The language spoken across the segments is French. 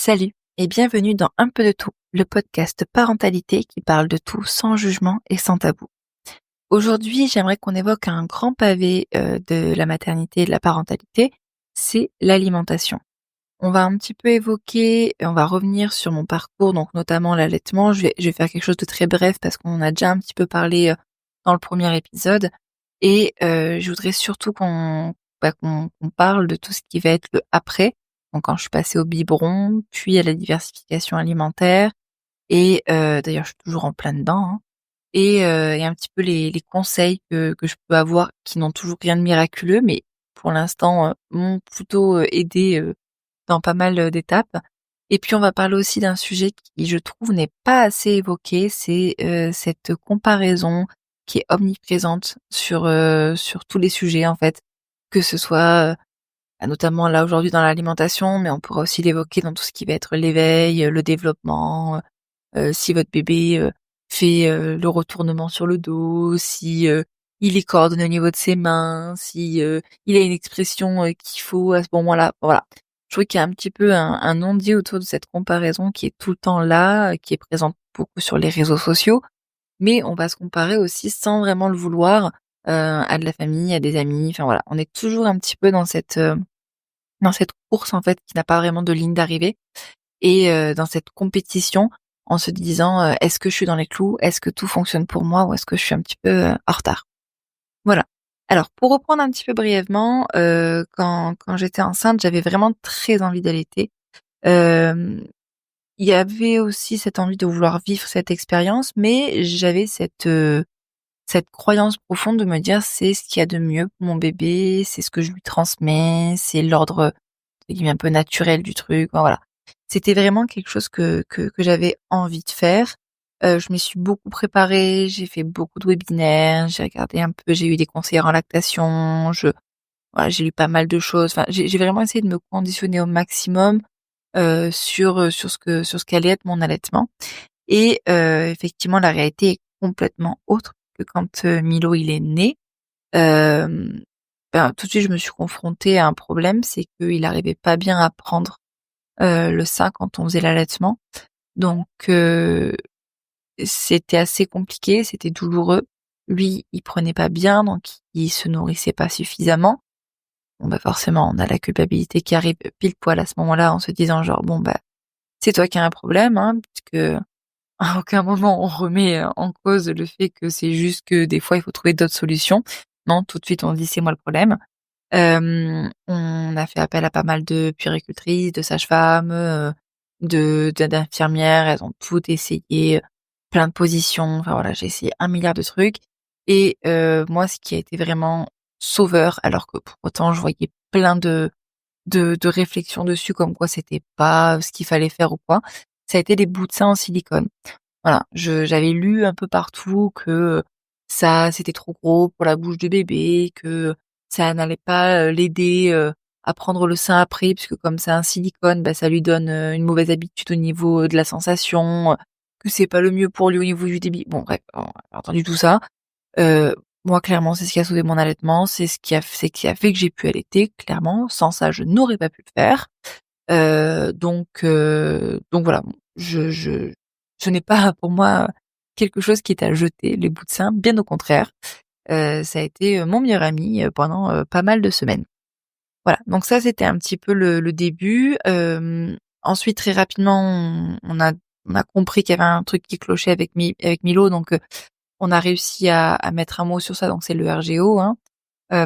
Salut et bienvenue dans Un peu de tout, le podcast parentalité qui parle de tout sans jugement et sans tabou. Aujourd'hui, j'aimerais qu'on évoque un grand pavé de la maternité et de la parentalité, c'est l'alimentation. On va un petit peu évoquer, on va revenir sur mon parcours, donc notamment l'allaitement. Je vais faire quelque chose de très bref parce qu'on en a déjà un petit peu parlé dans le premier épisode. Et je voudrais surtout qu'on parle de tout ce qui va être le après. Donc quand je suis passée au biberon, puis à la diversification alimentaire et d'ailleurs je suis toujours en plein dedans, hein, et un petit peu les conseils que je peux avoir qui n'ont toujours rien de miraculeux, mais pour l'instant, m'ont plutôt, aidée, dans pas mal, d'étapes. Et puis on va parler aussi d'un sujet qui, je trouve, n'est pas assez évoqué, c'est, cette comparaison qui est omniprésente sur tous les sujets, en fait. Que ce soit, notamment là aujourd'hui dans l'alimentation, mais on pourra aussi l'évoquer dans tout ce qui va être l'éveil, le développement, si votre bébé, fait, le retournement sur le dos, si, il est coordonné au niveau de ses mains, si, il a une expression, qu'il faut à ce moment-là. Voilà. Je trouve qu'il y a un petit peu un non-dit autour de cette comparaison qui est tout le temps là, qui est présente beaucoup sur les réseaux sociaux, mais on va se comparer aussi sans vraiment le vouloir, à de la famille, à des amis, enfin voilà. On est toujours un petit peu dans cette course en fait qui n'a pas vraiment de ligne d'arrivée et dans cette compétition en se disant, «Est-ce que je suis dans les clous? Est-ce que tout fonctionne pour moi ou est-ce que je suis un petit peu, en retard?» Voilà. Alors pour reprendre un petit peu brièvement, quand j'étais enceinte, j'avais vraiment très envie d'allaiter. Hem, il y avait aussi cette envie de vouloir vivre cette expérience, mais j'avais cette croyance profonde de me dire: «C'est ce qu'il y a de mieux pour mon bébé, c'est ce que je lui transmets, c'est l'ordre, entre guillemets, un peu naturel du truc», enfin voilà. C'était vraiment quelque chose que j'avais envie de faire. Je m'y suis beaucoup préparée, j'ai fait beaucoup de webinaires, j'ai regardé un peu, j'ai eu des conseillères en lactation, voilà, j'ai lu pas mal de choses, enfin j'ai vraiment essayé de me conditionner au maximum, sur ce qu'allait être mon allaitement et effectivement la réalité est complètement autre que quand, Milo il est né. Hem, tout de suite je me suis confrontée à un problème, c'est qu'il arrivait pas bien à prendre, le sein quand on faisait l'allaitement. Donc c'était assez compliqué, c'était douloureux. Lui, il prenait pas bien, donc il se nourrissait pas suffisamment. Bon, bah, forcément, on a la culpabilité qui arrive pile poil à ce moment-là en se disant genre: «Bon, bah, c'est toi qui as un problème, hein», puisque à aucun moment on remet, en cause le fait que c'est juste que des fois il faut trouver d'autres solutions. Non, tout de suite on se dit: «C'est moi le problème». On a fait appel à pas mal de puéricultrices, de sages-femmes, d'infirmières. Elles ont toutes essayé, plein de positions. Enfin voilà, j'ai essayé un milliard de trucs et moi ce qui a été vraiment sauveur, alors que pour autant je voyais plein de réflexions dessus comme quoi c'était pas ce qu'il fallait faire ou quoi, ça a été les bouts de sein en silicone. Voilà, j'avais lu un peu partout que ça c'était trop gros pour la bouche de bébé, que ça n'allait pas, l'aider, à prendre le sein après puisque comme c'est un silicone, bah, ça lui donne, une mauvaise habitude au niveau, de la sensation, que c'est pas le mieux pour lui au niveau du débit. Bon bref, on a entendu tout ça. Heu, moi clairement c'est ce qui a sauvé mon allaitement, c'est ce qui a fait que j'ai pu allaiter clairement. Sans ça je n'aurais pas pu le faire. Donc voilà, bon, je n'ai pas pour moi quelque chose qui est à jeter, les bouts de sein, bien au contraire. Ça a été, mon meilleur ami, pendant, pas mal de semaines. Voilà, donc ça c'était un petit peu le début. Ensuite très rapidement on a compris qu'il y avait un truc qui clochait avec Milo, donc on a réussi à mettre un mot sur ça, donc c'est le RGO, hein.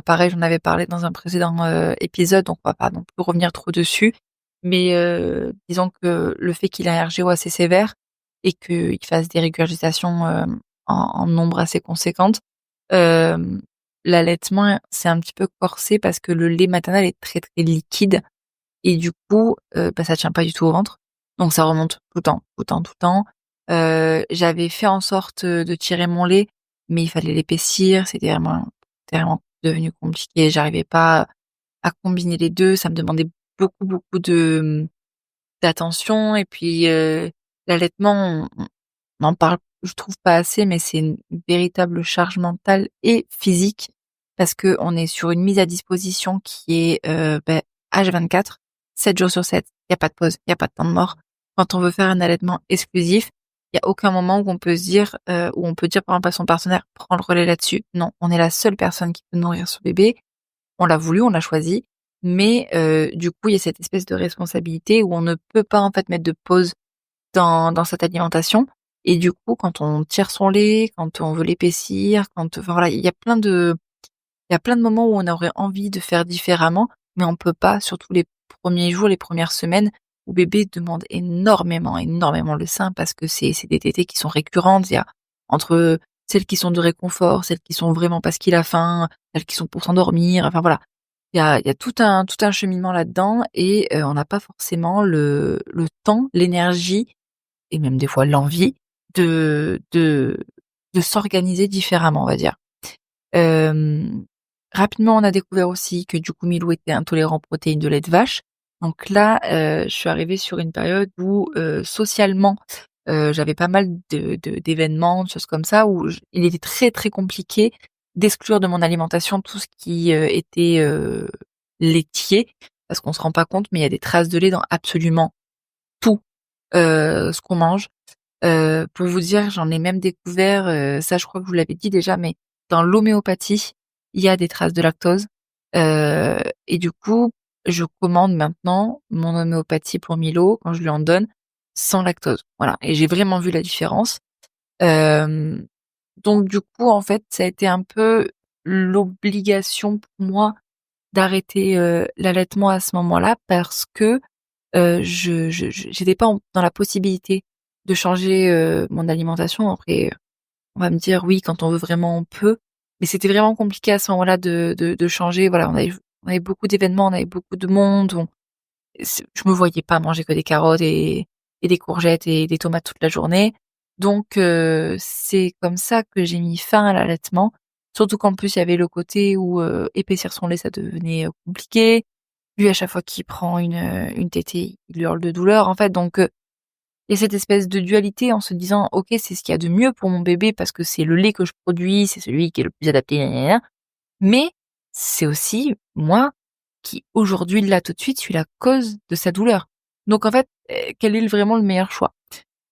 Pareil, j'en avais parlé dans un précédent, épisode, donc on va pas non plus revenir trop dessus. Mais, disons que le fait qu'il ait un RGO assez sévère et qu'il fasse des régurgitations, en nombre assez conséquentes, hem, l'allaitement c'est un petit peu corsé parce que le lait maternel est très, très liquide et du coup, bah, ça tient pas du tout au ventre. Donc ça remonte tout le temps, tout le temps, tout le temps. J'avais fait en sorte, de tirer mon lait, mais il fallait l'épaissir, c'était vraiment devenu compliqué. J'arrivais pas à combiner les 2, ça me demandait beaucoup, beaucoup d'attention et puis, l'allaitement, on n'en parle, je trouve pas assez, mais c'est une véritable charge mentale et physique parce qu'on est sur une mise à disposition qui est, H24. 7 jours sur 7. Il y a pas de pause, il y a pas de temps de mort. Quand on veut faire un allaitement exclusif, il y a aucun moment où on peut se dire, où on peut dire par exemple à son partenaire: «Prends le relais là-dessus». Non, on est la seule personne qui peut nourrir ce bébé. On l'a voulu, on l'a choisi, mais du coup, il y a cette espèce de responsabilité où on ne peut pas en fait mettre de pause dans cette alimentation et du coup, quand on tire son lait, quand on veut l'épaissir, quand enfin voilà, il y a plein de moments où on aurait envie de faire différemment, mais on peut pas, surtout les premiers jours, les premières semaines où bébé demande énormément, énormément le sein parce que c'est des tétées qui sont récurrentes. Il y a entre celles qui sont de réconfort, celles qui sont vraiment parce qu'il a faim, celles qui sont pour s'endormir, enfin voilà. Il y a tout un cheminement là-dedans et on n'a pas forcément le temps, l'énergie et même des fois l'envie de de de s'organiser différemment, on va dire. Hem, Rapidement, on a découvert aussi que du coup Milou était intolérant aux protéines de lait de vache. Donc là, je suis arrivée sur une période où, socialement, j'avais pas mal d'événements, de choses comme ça où il était très, très compliqué d'exclure de mon alimentation tout ce qui, était, laitier. Parce qu'on se rend pas compte, mais il y a des traces de lait dans absolument tout, ce qu'on mange. Pour vous dire, j'en ai même découvert, ça je crois que je vous l'avais dit déjà, mais dans l'homéopathie, il y a des traces de lactose, et du coup, je commande maintenant mon homéopathie pour Milo, quand je lui en donne, sans lactose. Voilà et j'ai vraiment vu la différence. Hem, donc du coup, en fait, ça a été un peu l'obligation pour moi d'arrêter, l'allaitement à ce moment-là parce que, je j'étais pas dans la possibilité de changer, mon alimentation. Après, on va me dire: «Oui, quand on veut vraiment, on peut». Mais c'était vraiment compliqué à ce moment-là de changer. Voilà, on avait beaucoup d'événements, on avait beaucoup de monde, je me voyais pas manger que des carottes et des courgettes et des tomates toute la journée. Donc c'est comme ça que j'ai mis fin à l'allaitement. Surtout qu'en plus, il y avait le côté où, épaissir son lait, ça devenait, compliqué. Lui, à chaque fois qu'il prend une tétée, il hurle de douleur, en fait. Donc il y a cette espèce de dualité en se disant: «OK, c'est ce qu'il y a de mieux pour mon bébé parce que c'est le lait que je produis, c'est celui qui est le plus adapté, nia nia nia». Mais c'est aussi moi qui aujourd'hui, là, tout de suite, suis la cause de sa douleur. Donc en fait, quel est vraiment le meilleur choix?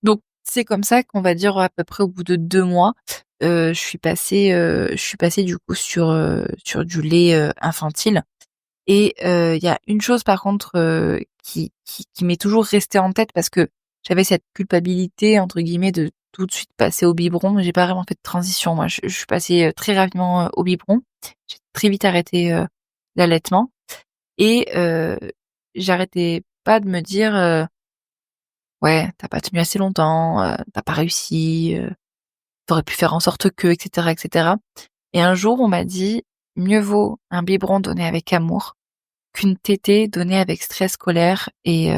Donc c'est comme ça qu'on va dire à peu près au bout de 2 mois, je suis passée du coup sur du lait, infantile et il y a une chose par contre, qui m'est toujours restée en tête parce que j'avais cette «culpabilité» entre guillemets de tout de suite passer au biberon, mais j'ai pas vraiment fait de transition moi. Je suis passée, très rapidement, au biberon. J'ai très vite arrêté, l'allaitement et j'arrêtais pas de me dire, «Ouais, tu as pas tenu assez longtemps, tu as pas réussi, tu aurais pu faire en sorte que» et cetera et cetera et un jour on m'a dit: «Mieux vaut un biberon donné avec amour qu'une tétée donnée avec stress, colère et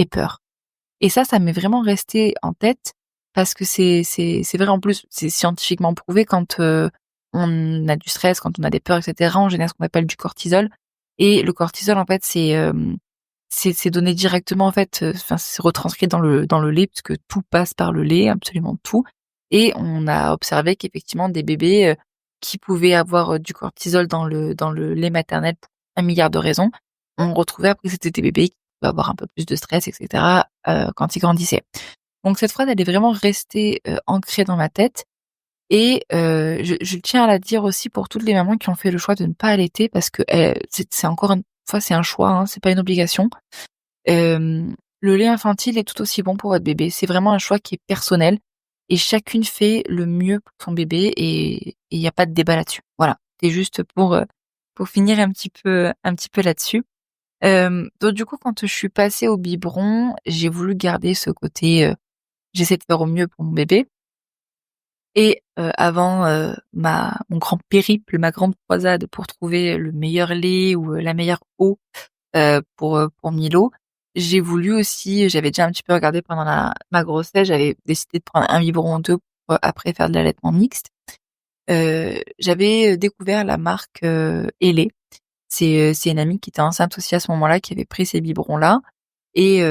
peur» et ça m'est vraiment resté en tête parce que c'est vrai en plus, c'est scientifiquement prouvé quand, on a du stress, quand on a des peurs et cetera, on génère ce qu'on appelle du cortisol et le cortisol en fait c'est donné directement en fait, enfin c'est retranscrit dans le lait puisque tout passe par le lait, absolument tout et on a observé qu'effectivement des bébés, qui pouvaient avoir, du cortisol dans le lait maternel pour 1 milliard de raisons, on retrouvait après que c'était des bébés qui pouvaient avoir un peu plus de stress et cetera, quand ils grandissaient. Donc cette phrase elle est vraiment restée, ancrée dans ma tête et je tiens à la dire aussi pour toutes les mamans qui ont fait le choix de ne pas allaiter parce que, c'est encore une fois c'est un choix, hein, c'est pas une obligation. Le lait infantile est tout aussi bon pour votre bébé. C'est vraiment un choix qui est personnel et chacune fait le mieux pour son bébé et il y a pas de débat là-dessus. Voilà, c'est juste pour finir un petit peu là-dessus. Donc du coup, quand je suis passée au biberon, j'ai voulu garder ce côté, j'essaie de faire au mieux pour mon bébé et avant, ma mon grand périple, ma grande croisade pour trouver le meilleur lait ou, la meilleure eau pour Milo. J'ai voulu aussi j'avais déjà un petit peu regardé pendant ma grossesse, j'avais décidé de prendre un biberon ou 2 pour après faire de l'allaitement mixte. J'avais, découvert la marque, Elé. C'est une amie qui était enceinte aussi à ce moment-là, qui avait pris ces biberons-là et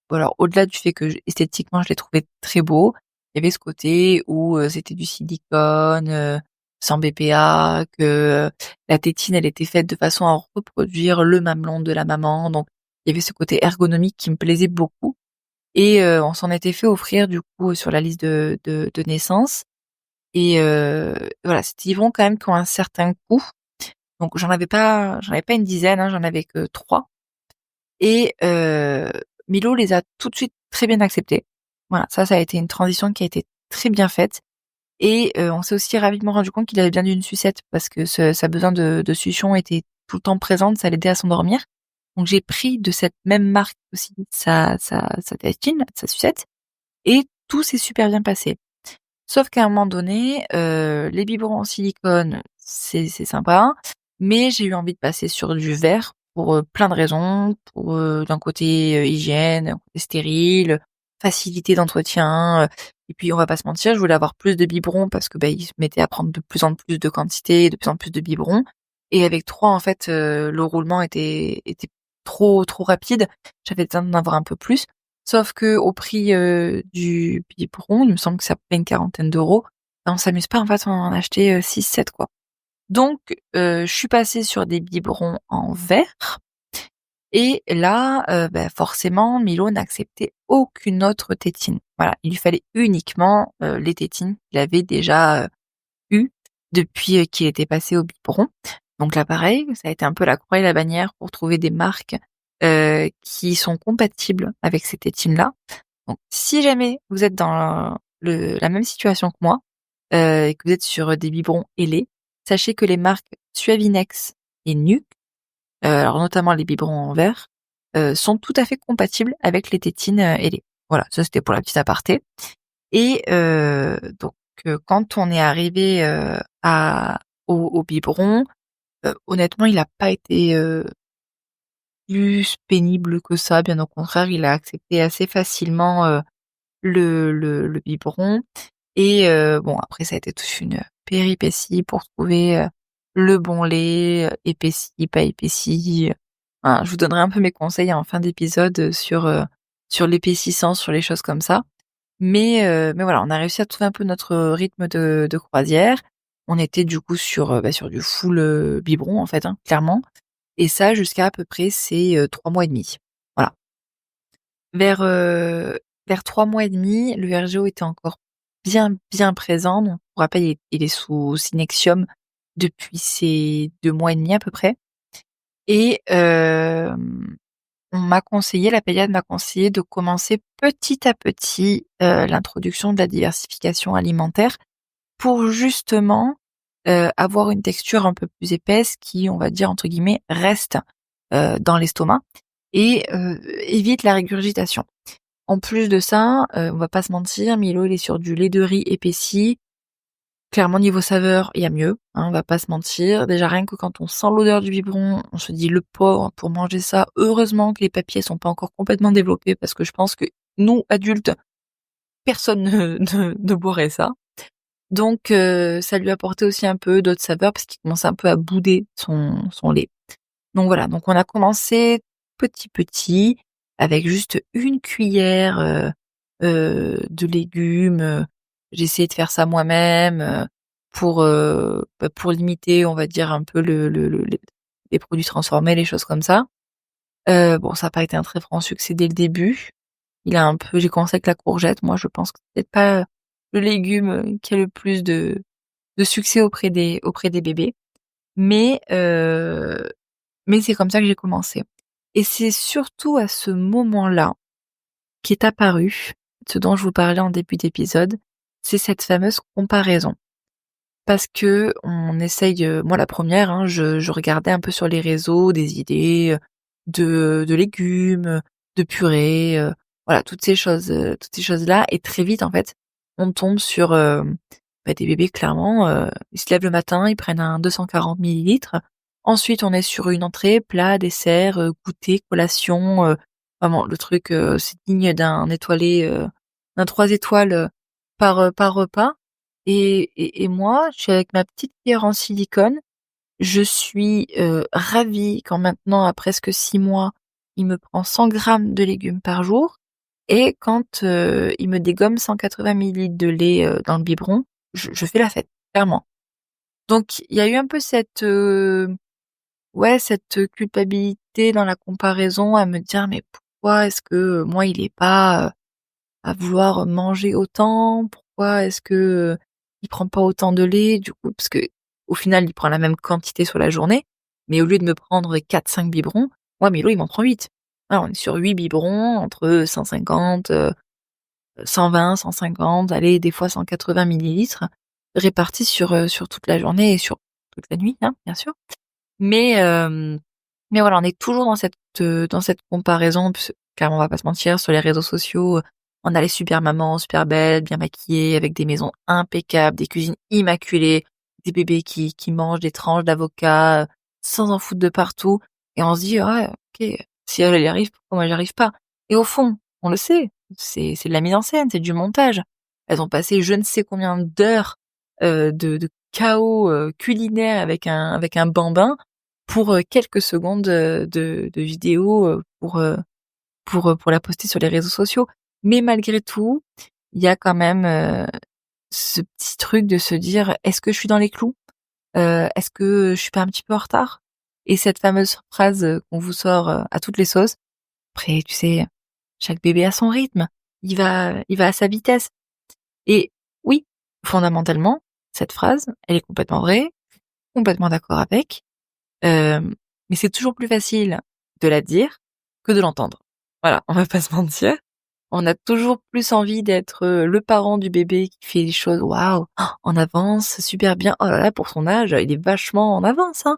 bon alors au-delà du fait que esthétiquement je les trouvais très beaux, il y avait ce côté où, c'était du silicone, sans BPA, que, la tétine elle était faite de façon à reproduire le mamelon de la maman donc Il y avait ce côté ergonomique qui me plaisait beaucoup et on s'en était fait offrir du coup, sur la liste de naissance et voilà, c'était des biberons quand même qui ont un certain coût. Donc j'en avais pas une dizaine, hein, j'en avais que 3 et Milo les a tout de suite très bien acceptés. Voilà, ça a été une transition qui a été très bien faite et on s'est aussi rapidement rendu compte qu'il avait bien une sucette parce que sa besoin de succion était tout le temps présente, ça l'aidait à s'endormir. Donc j'ai pris de cette même marque aussi sa tétine, sa sucette et tout s'est super bien passé. Sauf qu'à un moment donné, les biberons en silicone, c'est sympa, mais j'ai eu envie de passer sur du verre pour, plein de raisons. Pour, d'un côté, hygiène, d'un côté stérile, facilité d'entretien, et puis on va pas se mentir, je voulais avoir plus de biberons parce que, bah, ils se mettaient à prendre de plus en plus de quantité, de plus en plus de biberons et avec 3 en fait, le roulement était trop rapide. J'avais besoin d'en avoir un peu plus. Sauf qu'au prix, du biberon, il me semble que ça coûtait une quarantaine d'euros. Bah, on s'amuse pas en fait à en acheter, 6-7 quoi. Donc je suis passée sur des biberons en verre et là, bah, forcément Milo n'acceptait aucune autre tétine. Voilà, il lui fallait uniquement, les tétines qu'il avait déjà, eues depuis, qu'il était passé au biberon. Donc là pareil, ça a été un peu la croix et la bannière pour trouver des marques, qui sont compatibles avec ces tétines-là. Donc si jamais vous êtes dans la même situation que moi, et que vous êtes sur, des biberons ailés, sachez que les marques Suavinex et Nuuk, alors notamment les biberons en verre, sont tout à fait compatibles avec les tétines, ailées. Voilà, ça c'était pour la petite aparté et donc quand on est arrivé à au biberon, honnêtement il a pas été, plus pénible que ça, bien au contraire, il a accepté assez facilement, le biberon et bon après ça a été toute une péripétie pour trouver, le bon lait, épaissi, pas épaissi, voilà, je vous donnerai un peu mes conseils en fin d'épisode, sur l'épaississant, sur les choses comme ça. Mais voilà, on a réussi à trouver un peu notre rythme de croisière. On était du coup sur, bah, sur du full, biberon en fait, hein, clairement et ça jusqu'à à peu près ses, 3 mois et demi. Voilà. Vers, vers 3 mois et demi, le RGO était encore bien présent. Donc pour rappel, il est sous Sinexium depuis ses 2 mois et demi à peu près et la pédiatre m'a conseillé de commencer petit à petit, l'introduction de la diversification alimentaire pour justement, avoir une texture un peu plus épaisse qui, on va dire entre guillemets, «reste», dans l'estomac et évite la régurgitation. En plus de ça, on va pas se mentir, Milo il est sur du lait de riz épaissi. Clairement niveau saveur, il y a mieux, hein, on va pas se mentir. Déjà rien que quand on sent l'odeur du biberon, on se dit: «Le pauvre, pour manger ça, heureusement que les papilles sont pas encore complètement développées» parce que je pense que nous, adultes, personne ne boirait ça. Donc ça lui apportait aussi un peu d'autres saveurs parce qu'il commençait un peu à bouder son lait. Donc voilà, donc on a commencé petit avec juste une cuillère, de légumes, j'ai essayé de faire ça moi-même, pour, bah, pour limiter, on va dire un peu les produits transformés, les choses comme ça. Bon, ça a pas été un très franc succès dès le début. J'ai commencé avec la courgette. Moi, je pense que c'est peut-être pas le légume, qui a le plus de succès auprès des bébés. Mais mais c'est comme ça que j'ai commencé et c'est surtout à ce moment-là qu'est apparu ce dont je vous parlais en début d'épisode, c'est cette fameuse comparaison. Parce qu'on essaye, moi la première, hein, je regardais un peu sur les réseaux des idées, de légumes, de purées, voilà toutes ces choses-là et très vite en fait, on tombe sur, bah, des bébés clairement, ils se lèvent le matin, ils prennent un 240 millilitres. Ensuite on est sur une entrée, plat, dessert, goûter, collation, vraiment le truc, c'est digne d'un étoilé, d'un 3 étoiles, par repas. Et moi, je suis avec ma petite cuillère en silicone, je suis, ravie quand maintenant à presque 6 mois, il me prend 100 grammes de légumes par jour et quand, il me dégomme 180 millilitres de lait, dans le biberon, je fais la fête, clairement. Donc il y a eu un peu cette, ouais, cette culpabilité j'étais dans la comparaison à me dire: «Mais pourquoi est-ce que moi il est pas, à vouloir manger autant? Pourquoi est-ce que, il prend pas autant de lait?» Du coup, parce que au final, il prend la même quantité sur la journée, mais au lieu de me prendre 4-5 biberons, moi Milo il m'en prend 8. Voilà, on est sur 8 biberons entre 150, 120-150, allez des fois 180 millilitres répartis sur toute la journée et sur toute la nuit, hein, bien sûr. Mais mais voilà, on est toujours dans cette comparaison car on va pas se mentir, sur les réseaux sociaux, on a les super mamans, super belles, bien maquillées, avec des maisons impeccables, des cuisines immaculées, des bébés qui mangent des tranches d'avocat, sans en foutre de partout et on se dit: «Ah OK, si elle, elle y arrive, pourquoi moi j'y arrive pas?» Et au fond, on le sait, c'est de la mise en scène, c'est du montage. Elles ont passé je ne sais combien d'heures, de chaos, culinaire avec un bambin pour, quelques secondes, de vidéo, pour la poster sur les réseaux sociaux. Mais malgré tout, il y a quand même, ce petit truc de se dire: «Est-ce que je suis dans les clous? Est-ce que je suis pas un petit peu en retard?» Et cette fameuse phrase, qu'on vous sort, à toutes les sauces. Après, tu sais, chaque bébé a son rythme. Il va à sa vitesse. Et oui, fondamentalement, cette phrase, elle est complètement vraie, complètement d'accord avec. Mais c'est toujours plus facile de la dire que de l'entendre. Voilà, on va pas se mentir. On a toujours plus envie d'être, le parent du bébé qui fait les choses, waouh, en avance, super bien. Oh là là, pour son âge, il est vachement en avance, hein,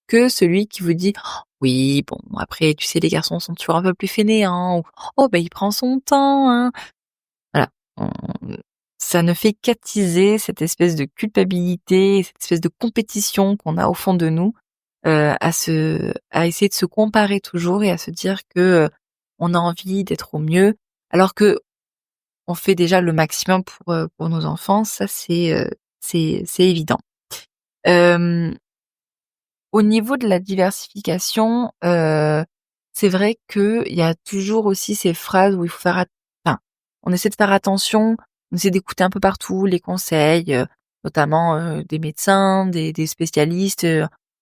que celui qui vous dit: «Oh, oui, bon, après, tu sais, les garçons sont toujours un peu plus fainéants» ou «Oh, bah, il prend son temps, hein». Voilà, on ça ne fait qu'attiser cette espèce de culpabilité, cette espèce de compétition qu'on a au fond de nous, à essayer de se comparer toujours et à se dire que, on a envie d'être au mieux, alors que on fait déjà le maximum pour nos enfants, ça c'est évident. Hem Au niveau de la diversification, c'est vrai qu'il y a toujours aussi ces phrases où il faut faire enfin, on essaie de faire attention, on essaie d'écouter un peu partout les conseils, notamment, des médecins, des spécialistes,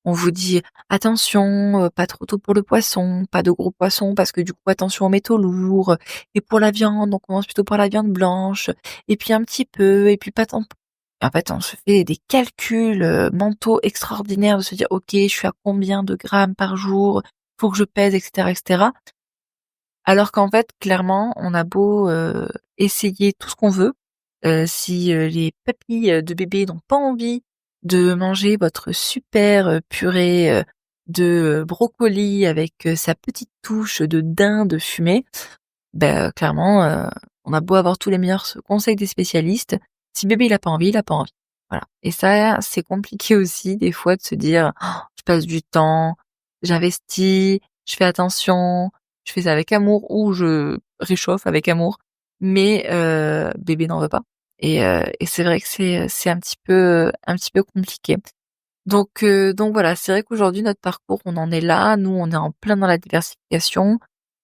on vous dit: «Attention, pas trop tôt pour le poisson, pas de gros poissons parce que du coup attention aux métaux lourds, et pour la viande, on commence plutôt par la viande blanche et puis un petit peu et puis pas tant». En fait, on se fait des calculs, mentaux extraordinaires de se dire: «OK, je suis à combien de grammes par jour? Faut que je pèse et cetera et cetera». Alors qu'en fait, clairement, on a beau, essayer tout ce qu'on veut, si, les papilles, de bébé n'ont pas envie de manger votre super, purée, de, brocoli avec, sa petite touche de dinde fumée, bah, clairement, on a beau avoir tous les meilleurs conseils des spécialistes, si bébé il a pas envie, il a pas envie. Voilà et ça, c'est compliqué aussi des fois de se dire: «Oh, «Je passe du temps, j'investis, je fais attention, je fais ça avec amour» ou je réchauffe avec amour, mais bébé n'en veut pas et c'est vrai que c'est un petit peu compliqué. Donc voilà, c'est vrai qu'aujourd'hui notre parcours, on en est là. Nous, on est en plein dans la diversification.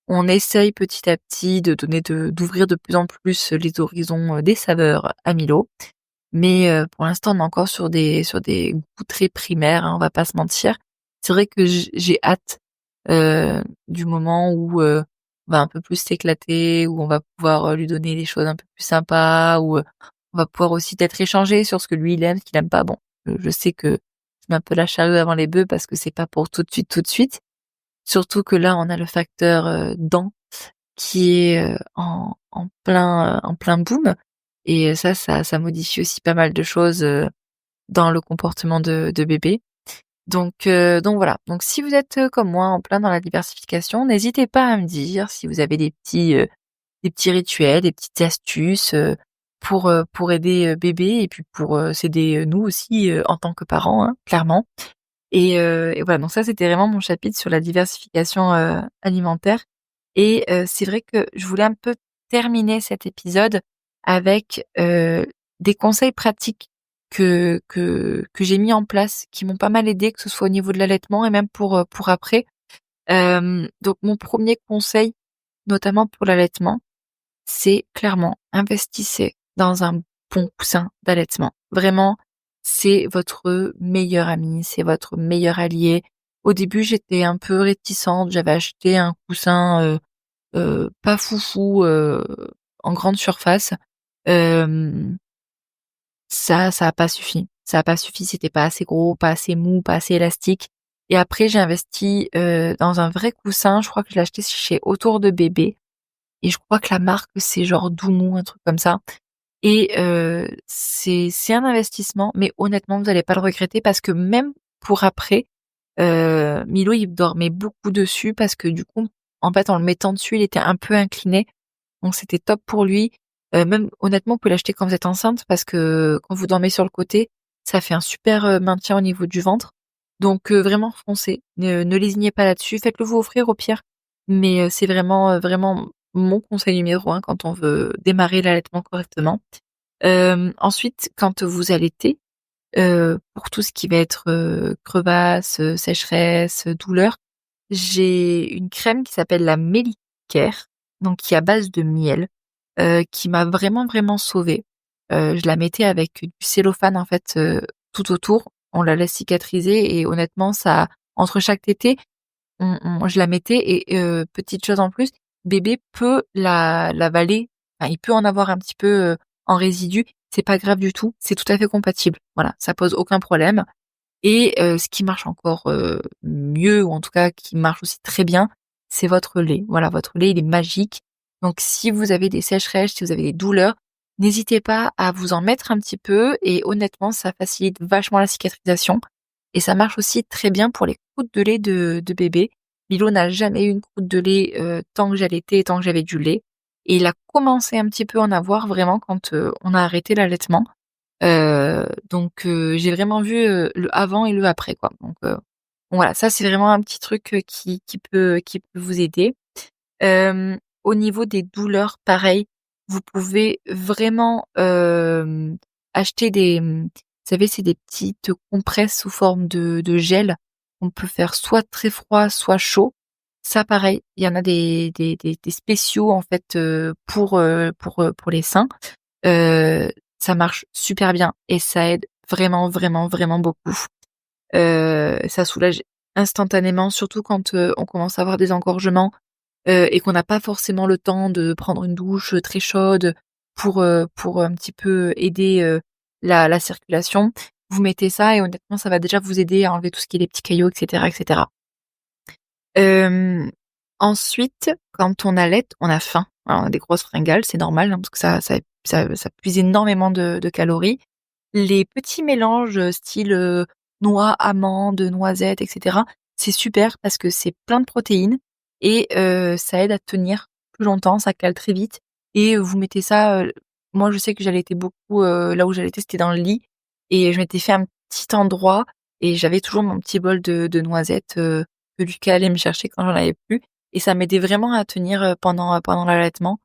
On essaye petit à petit d'ouvrir de plus en plus les horizons, des saveurs à Milo. Mais, pour l'instant, on est encore sur des goûts très primaires, hein, on va pas se mentir. C'est vrai que j'ai hâte, du moment où, on va un peu plus s'éclater, où on va pouvoir, lui donner des choses un peu plus sympas, où, on va pouvoir aussi peut-être échanger sur ce que lui il aime, ce qu'il aime pas. Bon, je sais que je mets un peu la charrue avant les bœufs parce que c'est pas pour tout de suite, tout de suite. Surtout que là, on a le facteur, dents qui est, en plein boom et ça modifie aussi pas mal de choses, dans le comportement de bébé. Donc voilà. Donc si vous êtes, comme moi en plein dans la diversification, n'hésitez pas à me dire si vous avez des petits rituels, des petites astuces, pour aider, bébé et puis pour, s'aider, nous aussi, en tant que parents, hein, clairement. Et voilà, donc ça, c'était vraiment mon chapitre sur la diversification, alimentaire et c'est vrai que je voulais un peu terminer cet épisode avec, des conseils pratiques que j'ai mis en place, qui m'ont pas mal aidé, que ce soit au niveau de l'allaitement et même pour après. Donc mon premier conseil, notamment pour l'allaitement, c'est clairement investissez dans un bon coussin d'allaitement. Vraiment, c'est votre meilleur ami, c'est votre meilleur allié. Au début, j'étais un peu réticente, j'avais acheté un coussin, pas foufou, en grande surface. Hem, ça a pas suffi. Ça a pas suffi, c'était pas assez gros, pas assez mou, pas assez élastique et après j'ai investi, dans un vrai coussin. Je crois que je l'ai acheté chez Autour de Bébé et je crois que la marque c'est genre Doumou, un truc comme ça et c'est un investissement mais honnêtement vous allez pas le regretter parce que même pour après, Milo il dormait beaucoup dessus parce que du coup, en fait, en le mettant dessus, il était un peu incliné donc c'était top pour lui. Même honnêtement, vous pouvez l'acheter quand vous êtes enceinte parce que quand vous dormez sur le côté, ça fait un super, maintien au niveau du ventre. Donc vraiment foncez, ne lésignez pas là-dessus, faites-le vous offrir au pire. Mais c'est vraiment, vraiment mon conseil numéro 1 quand on veut démarrer l'allaitement correctement. Ensuite, quand vous allaitez, pour tout ce qui va être, crevasse, sécheresse, douleur, j'ai une crème qui s'appelle la Mélicare, donc qui est à base de miel, qui m'a vraiment, vraiment sauvée. Je la mettais avec du cellophane en fait, tout autour. On la laisse cicatriser et honnêtement ça entre chaque tétée, on je la mettais et petite chose en plus, bébé peut l'avaler, enfin il peut en avoir un petit peu, en résidu. C'est pas grave du tout, c'est tout à fait compatible. Voilà, ça pose aucun problème. Et ce qui marche encore, mieux ou en tout cas qui marche aussi très bien, c'est votre lait. Voilà, votre lait, il est magique. Donc si vous avez des sécheresses, si vous avez des douleurs, n'hésitez pas à vous en mettre un petit peu et honnêtement, ça facilite vachement la cicatrisation et ça marche aussi très bien pour les croûtes de lait de bébé. Milo n'a jamais eu une croûte de lait, tant que j'allaitais et tant que j'avais du lait et il a commencé un petit peu à en avoir vraiment quand, on a arrêté l'allaitement. Donc j'ai vraiment vu, le avant et le après, quoi. Voilà, ça c'est vraiment un petit truc, qui peut vous aider. Au niveau des douleurs, pareil, vous pouvez vraiment, acheter vous savez, c'est des petites compresses sous forme de gel. On peut faire soit très froid, soit chaud. Ça pareil, il y en a des spéciaux en fait, pour les seins. Heu, Ça marche super bien et ça aide vraiment, vraiment, vraiment beaucoup. Ça soulage instantanément, surtout quand, on commence à avoir des engorgements, et qu'on n'a pas forcément le temps de prendre une douche, très chaude pour un petit peu aider, la circulation. Vous mettez ça et honnêtement, ça va déjà vous aider à enlever tout ce qui est les petits caillots et cetera et cetera. Hem, Ensuite, quand on allaite, on a faim. Alors on a des grosses fringales, c'est normal, hein, parce que ça puise énormément de calories. Les petits mélanges, style, noix, amandes, noisettes et cetera, c'est super parce que c'est plein de protéines et ça aide à tenir plus longtemps, ça cale très vite et vous mettez ça, moi je sais que j'allaitais beaucoup, là où j'allaitais c'était dans le lit et je m'étais fait un petit endroit et j'avais toujours mon petit bol de noisettes, que Lucas allait me chercher quand j'en avais plus et ça m'aidait vraiment à tenir, pendant l'allaitement.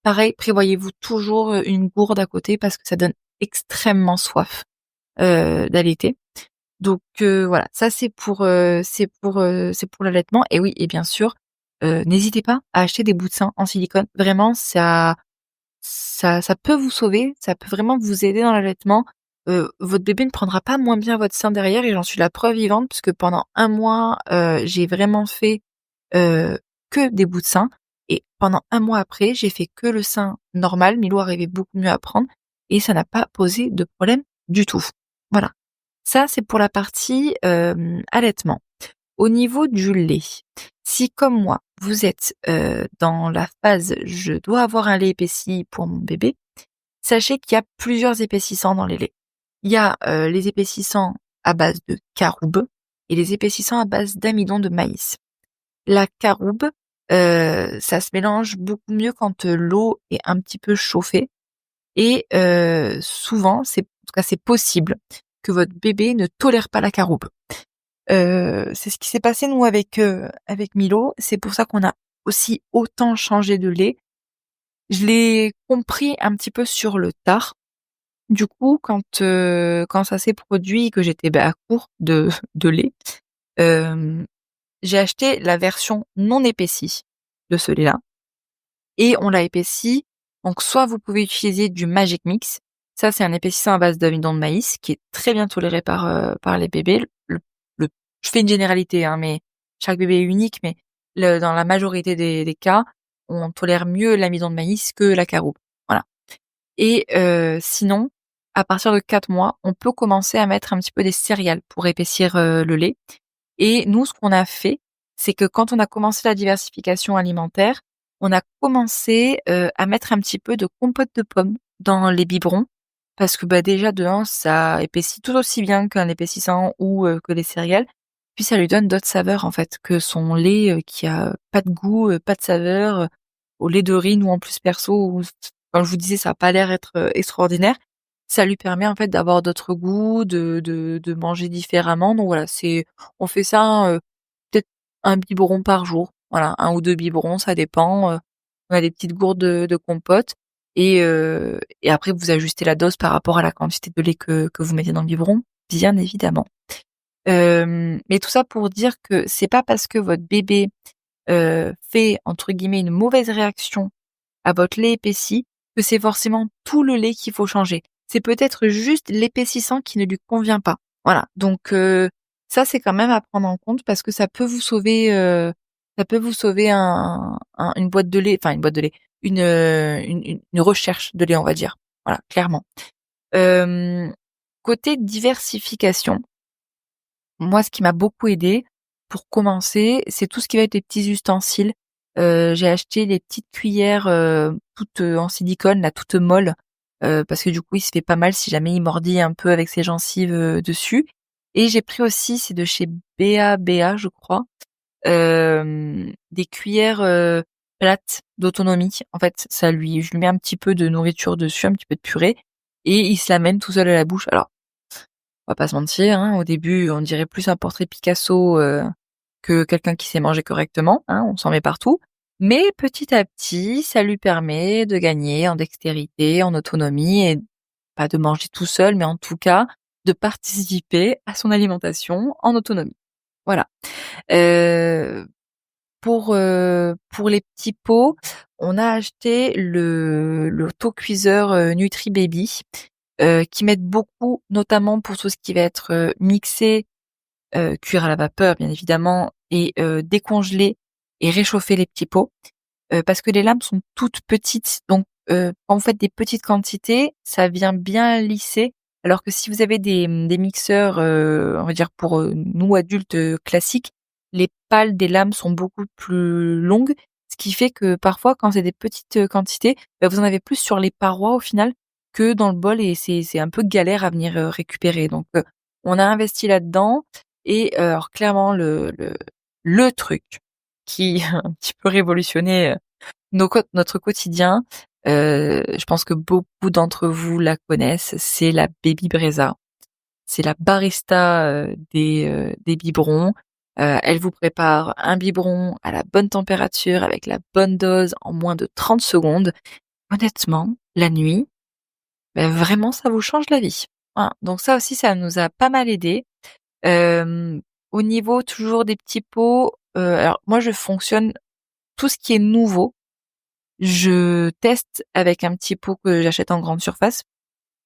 Pareil, prévoyez-vous toujours, une gourde à côté parce que ça donne extrêmement soif, d'allaiter. Donc voilà, ça c'est pour l'allaitement et oui et bien sûr, n'hésitez pas à acheter des bouts de sein en silicone. Vraiment ça peut vous sauver, ça peut vraiment vous aider dans l'allaitement. Votre bébé ne prendra pas moins bien votre sein derrière et j'en suis la preuve vivante puisque pendant un mois, j'ai vraiment fait, heu, que des bouts de sein et pendant un mois après, j'ai fait que le sein normal. Milo arrivait beaucoup mieux à prendre et ça n'a pas posé de problème du tout. Voilà. Ça, c'est pour la partie, allaitement. Au niveau du lait, si comme moi, vous êtes, dans la phase «je dois avoir un lait épaissi pour mon bébé», sachez qu'il y a plusieurs épaississants dans les laits. Il y a, les épaississants à base de caroube et les épaississants à base d'amidon de maïs. La caroube, ça se mélange beaucoup mieux quand, l'eau est un petit peu chauffée et souvent, c'est en tout cas, c'est possible que votre bébé ne tolère pas la caroube. C'est ce qui s'est passé nous avec Milo. C'est pour ça qu'on a aussi autant changé de lait. Je l'ai compris un petit peu sur le tard. Du coup, quand ça s'est produit, que j'étais, à court de de lait, hem, j'ai acheté la version non épaissie de ce lait-là et on l'a épaissi. Donc soit vous pouvez utiliser du Magic Mix. Ça, c'est un épaississant à base d'amidon de maïs qui est très bien toléré par les bébés. Le je fais une généralité, hein, mais chaque bébé est unique, mais dans la majorité des cas, on tolère mieux l'amidon de maïs que la caroube. Voilà. Et sinon, à partir de 4 mois, on peut commencer à mettre un petit peu des céréales pour épaissir, le lait. Et nous, ce qu'on a fait, c'est que quand on a commencé la diversification alimentaire, on a commencé, à mettre un petit peu de compote de pommes dans les biberons parce que, bah, déjà de 1, ça épaissit tout aussi bien qu'un épaississant ou que les céréales. Puis ça lui donne d'autres saveurs en fait que son lait, qui a pas de goût, pas de saveur, au lait de riz. Nous en plus perso, comme je vous disais, ça a pas l'air être, extraordinaire. Ça lui permet en fait d'avoir d'autres goûts, de manger différemment. Donc voilà, on fait ça, peut-être un biberon par jour. Voilà, un ou 2 biberons, ça dépend, on a des petites gourdes de compote et après vous ajustez la dose par rapport à la quantité de lait que vous mettez dans le biberon, bien évidemment. Mais tout ça pour dire que c'est pas parce que votre bébé, fait entre guillemets «une mauvaise réaction» à votre lait épaissi, que c'est forcément tout le lait qu'il faut changer. C'est peut-être juste l'épaississant qui ne lui convient pas. Voilà, donc ça, c'est quand même à prendre en compte parce que ça peut vous sauver une boîte de lait, enfin une boîte de lait, une recherche de lait, on va dire. Voilà, clairement. Hem, Côté diversification, moi, ce qui m'a beaucoup aidé pour commencer, c'est tout ce qui va être les petits ustensiles. J'ai acheté les petites cuillères, toutes, en silicone là, toutes molles, parce que du coup, il se fait pas mal si jamais il mordit un peu avec ses gencives, dessus et j'ai pris aussi, c'est de chez B.A., je crois, des cuillères, plates d'autonomie. En fait, je lui mets un petit peu de nourriture dessus, un petit peu de purée et il se l'amène tout seul à la bouche. Alors on va pas se mentir, hein, au début, on dirait plus un portrait Picasso, que quelqu'un qui sait manger correctement, hein, on s'en met partout. Mais petit à petit, ça lui permet de gagner en dextérité, en autonomie et pas de manger tout seul, mais en tout cas, de participer à son alimentation en autonomie. Voilà. Heu, pour les petits pots, on a acheté le l'autocuiseur, Nutribaby, qui m'aide beaucoup, notamment pour tout ce qui va être, mixer, cuire à la vapeur bien évidemment et décongeler et réchauffer les petits pots. Parce que les lames sont toutes petites donc quand vous faites des petites quantités, ça vient bien lisser. Alors que si vous avez des mixeurs, on va dire pour, nous adultes, classiques, les pales des lames sont beaucoup plus longues, ce qui fait que parfois quand c'est des petites, quantités, bah, vous en avez plus sur les parois au final que dans le bol et c'est un peu galère à venir, récupérer donc on a investi là-dedans et alors clairement le truc qui a un petit peu révolutionné, notre quotidien, je pense que beaucoup d'entre vous la connaissent, c'est la Baby Brezza. C'est la barista, des biberons. Elle vous prépare un biberon à la bonne température, avec la bonne dose en moins de 30 secondes. Honnêtement, la nuit, bah, vraiment ça vous change la vie. Voilà, donc ça aussi, ça nous a pas mal aidés. Au niveau toujours des petits pots, alors moi je fonctionne tout ce qui est nouveau, je teste avec un petit pot que j'achète en grande surface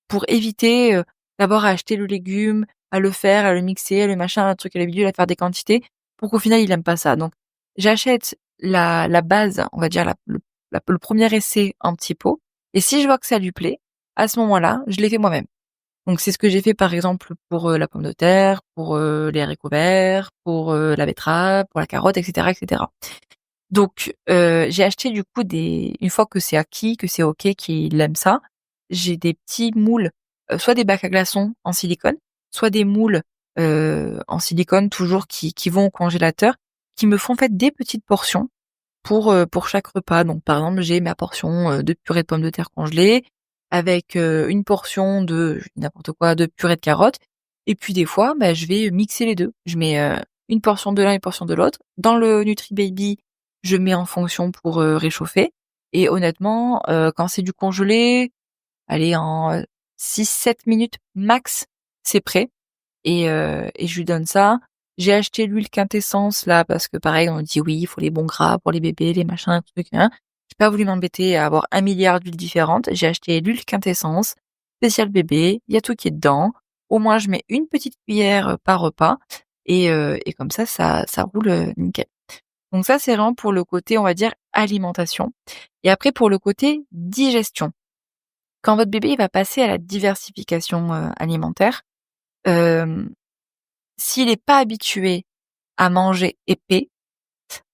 pour éviter, d'avoir à acheter le légume, à le faire, à le mixer, à le machin, à le truc, à la bidule, à faire des quantités pour qu'au final il aime pas ça. Donc j'achète la base, on va dire le 1er essai en petit pot et si je vois que ça lui plaît, à ce moment-là, je l'ai fait moi-même. Donc c'est ce que j'ai fait par exemple pour, la pomme de terre, pour, les haricots verts, pour, la betterave, pour la carotte et cetera et cetera. Donc j'ai acheté du coup une fois que c'est acquis, que c'est OK, qu'il aime ça, j'ai des petits moules, soit des bacs à glaçons en silicone, soit des moules, en silicone toujours qui vont au congélateur, qui me font en fait des petites portions pour chaque repas. Donc par exemple, j'ai ma portion, de purée de pommes de terre congelée avec, une portion de je dis n'importe quoi, de purée de carottes et puis des fois, bah, je vais mixer les 2. Je mets, une portion de l'un, une portion de l'autre. Dans le Nutribaby, je mets en fonction pour, réchauffer et honnêtement, quand c'est du congelé, allez en, 6-7 minutes max, c'est prêt et je lui donne ça. J'ai acheté l'huile quintessence là parce que pareil on me dit: «Oui, il faut les bons gras pour les bébés, les machins, trucs, hein». J'ai pas voulu m'embêter à avoir 1 milliard d'huiles différentes. J'ai acheté l'huile quintessence, spéciale bébé, il y a tout qui est dedans. Au moins je mets une petite cuillère, par repas et comme ça roule, nickel. Donc ça, c'est vraiment pour le côté, on va dire, alimentation et après pour le côté digestion. Quand votre bébé il va passer à la diversification, alimentaire, hem, s'il est pas habitué à manger épais,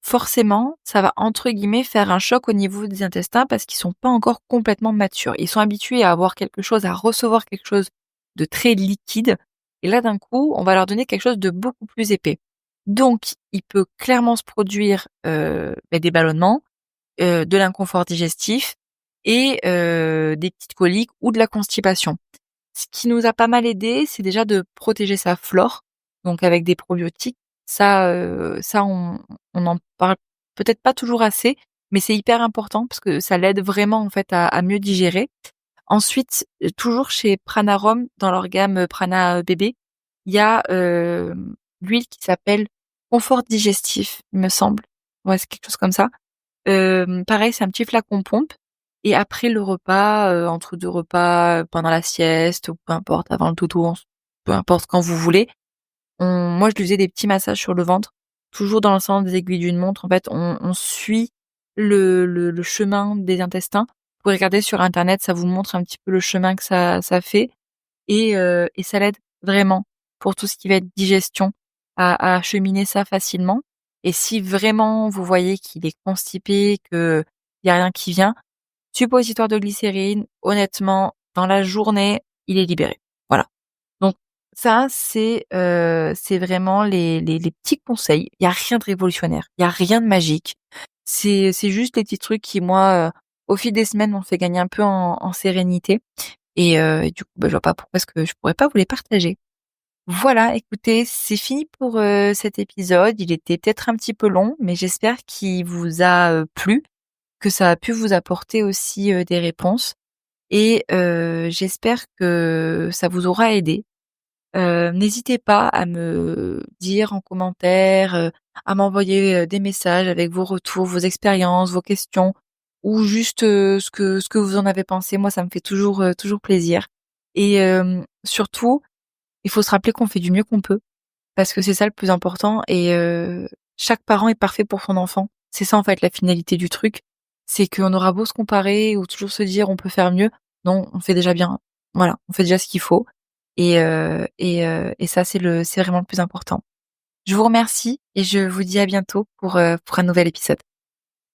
forcément, ça va entre guillemets «faire un choc» au niveau des intestins parce qu'ils sont pas encore complètement matures. Ils sont habitués à avoir quelque chose, à recevoir quelque chose de très liquide et là, d'un coup, on va leur donner quelque chose de beaucoup plus épais. Donc il peut clairement se produire, des ballonnements, de l'inconfort digestif et des petites coliques ou de la constipation. Ce qui nous a pas mal aidé, c'est déjà de protéger sa flore, donc avec des probiotiques. Ça on en parle peut-être pas toujours assez, mais c'est hyper important parce que ça l'aide vraiment en fait à mieux digérer. Ensuite, toujours chez Pranarom, dans leur gamme, Prana, bébé, il y a, l'huile qui s'appelle Confort Digestif, il me semble. Ouais, c'est quelque chose comme ça. Pareil, c'est un petit flacon pompe et après le repas, entre 2 repas, pendant la sieste ou peu importe, avant le dodo, peu importe quand vous voulez, moi je lui faisais des petits massages sur le ventre, toujours dans le sens des aiguilles d'une montre. En fait, on suit le chemin des intestins. Vous pouvez regarder sur internet, ça vous montre un petit peu le chemin que ça fait et ça l'aide vraiment pour tout ce qui va être digestion à acheminer ça facilement et si vraiment vous voyez qu'il est constipé, qu'il y a rien qui vient, suppositoire de glycérine, honnêtement, dans la journée, il est libéré. Voilà. Donc ça, c'est vraiment les petits conseils. Il y a rien de révolutionnaire, il y a rien de magique. C'est juste les petits trucs qui moi, au fil des semaines, m'ont fait gagner un peu en sérénité et du coup, je vois pas pourquoi est-ce que je pourrais pas vous les partager. Voilà, écoutez, c'est fini pour, cet épisode. Il était peut-être un petit peu long, mais j'espère qu'il vous a, plu, que ça a pu vous apporter aussi, des réponses et j'espère que ça vous aura aidé. N'hésitez pas à me dire en commentaire, à m'envoyer, des messages avec vos retours, vos expériences, vos questions ou juste, ce que vous en avez pensé. Moi, ça me fait toujours plaisir et surtout, il faut se rappeler qu'on fait du mieux qu'on peut parce que c'est ça le plus important et chaque parent est parfait pour son enfant. C'est ça, en fait, la finalité du truc. C'est qu'on aura beau se comparer ou toujours se dire: «On peut faire mieux». Non, on fait déjà bien. Voilà, on fait déjà ce qu'il faut et ça, c'est vraiment le plus important. Je vous remercie et je vous dis à bientôt pour un nouvel épisode.